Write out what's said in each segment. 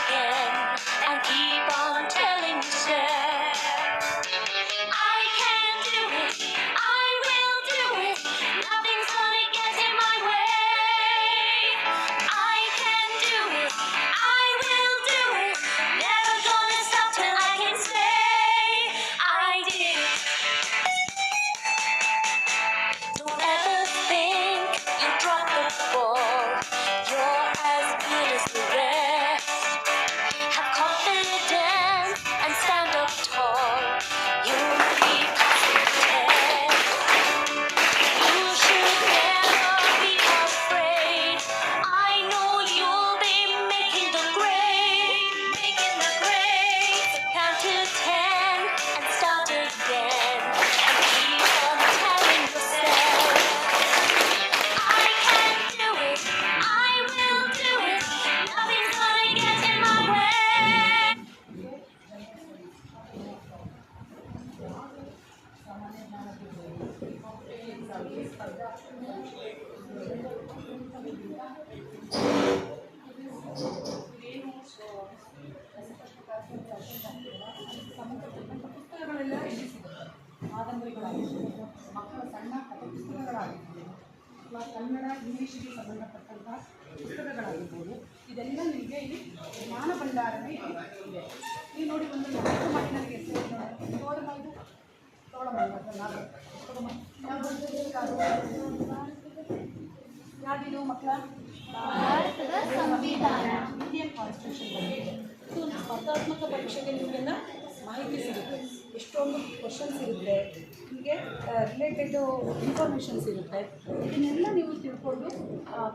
again and keep on telling yourself, I can do it, I will do it, nothing's gonna get in my way. I can do it, I will do it, never gonna stop till I can say I did it. Don't ever think you dropped the ball, you're as good as the rest. Have confidence and stand up tall, you'll be passing the test. You should never be afraid, I know you'll be making the grade. So count to 10 and start again and keep on telling yourself, I can do it, I will do it, nothing's gonna get in my way. ಸಂಬಂಧಪಟ್ಟಂಥ ಪುಸ್ತಕಗಳೆಲ್ಲ ಇಲ್ಲಿ ಸಿಗುತ್ತೆ. ಕಾದಂಬರಿಗಳಾಗಿರ್ಬೋದು, ಮಕ್ಕಳ ಸಣ್ಣ ಕಥೆ ಪುಸ್ತಕಗಳಾಗಿರ್ಬೋದು, ಅಥವಾ ಕನ್ನಡ ಇಂಗ್ಲೀಷಿಗೆ ಸಂಬಂಧಪಟ್ಟಂಥ ಪುಸ್ತಕಗಳಾಗಿರ್ಬೋದು, ಇದೆಲ್ಲ ನಿಮಗೆ ಇಲ್ಲಿ ಜ್ಞಾನ ಭಂಡಾರನೇ ಇದೆ. ನೀವು ನೋಡಿ ಒಂದು ನಾಲ್ಕು ಮಾಡಿ ನನಗೆ ಹೆಸರು ತೋಳಮ್ಮ, ಇದು ತೋಳಮ್ಮ ಯಾವ್ದಿದು ಮಕ್ಕಳ ಭಾರತದ ಸಂವಿಧಾನ, ಇಂಡಿಯನ್ ಕಾನ್ಸ್ಟಿಟ್ಯೂಷನ್ ಬಗ್ಗೆ ಇದು ಸ್ಪರ್ಧಾತ್ಮಕ ಪರೀಕ್ಷೆಗೆ ನಿಮಗೆಲ್ಲ ಮಾಹಿತಿ ಸಿಗುತ್ತೆ. ಎಷ್ಟೊಂದು ಕ್ವಶನ್ಸ್ ಇರುತ್ತೆ, ನಿಮಗೆ ರಿಲೇಟೆಡು ಇನ್ಫಾರ್ಮೇಷನ್ಸ್ ಇರುತ್ತೆ. ಇದನ್ನೆಲ್ಲ ನೀವು ತಿಳ್ಕೊಂಡು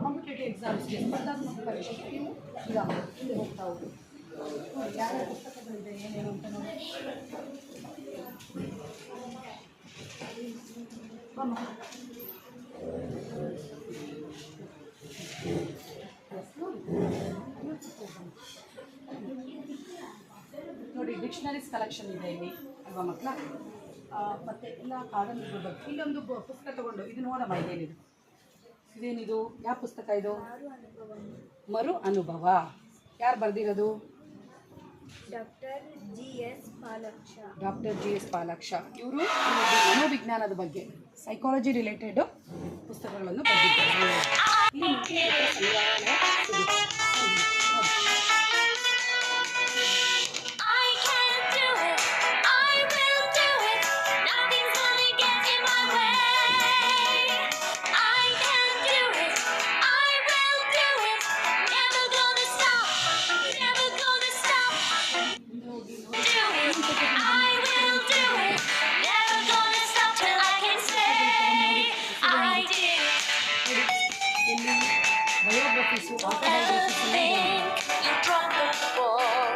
ಕಾಂಪಿಟೇಟಿವ್ ಎಕ್ಸಾಮ್ಸ್ಗೆ ಸ್ಪರ್ಧಾತ್ಮಕ ಪರೀಕ್ಷೆಗೆ ನೀವು ಮುಂದೆ ಹೋಗ್ತಾ ಹೋಗಿ ನೋಡಿ ಯಾವ್ಯಾವ ಪುಸ್ತಕಗಳಿದೆ ಏನೇನು ಅಂತ ನೋಡಿ. ನೋಡಿ ಡಿಕ್ಷನರೀಸ್ ಕಲೆಕ್ಷನ್ ಇದೆ ಇಲ್ಲಿ ಅಲ್ವಾ ಮಕ್ಕಳ. ಮತ್ತು ಎಲ್ಲ ಕಾದಂಬರಿಗಳ ಬಗ್ಗೆ ಇಲ್ಲೊಂದು ಪುಸ್ತಕ ತಗೊಂಡು ಇದು ನೋಡಮ್ಮ, ಇದೇನಿದು ಯಾವ ಪುಸ್ತಕ ಇದು? ಮರು ಅನುಭವ. ಯಾರು ಬರೆದಿರೋದು? Doctor GS. ಪಾಲಾಕ್ಷ. ಇವರು ಮನೋವಿಜ್ಞಾನದ ಬಗ್ಗೆ ಸೈಕಾಲಜಿ ರಿಲೇಟೆಡ್ ಪುಸ್ತಕಗಳನ್ನು ಬರೆದಿದ್ದಾರೆ. I can do it, I will do it, nothing's gonna get in my way. I can do it, I will do it, never gonna stop. Do it, I will do it, never gonna stop till I can say I did it. ಇಲ್ಲಿ ಬಯೋಗ್ರಫೀಸು, Don't ever think you dropped the ball,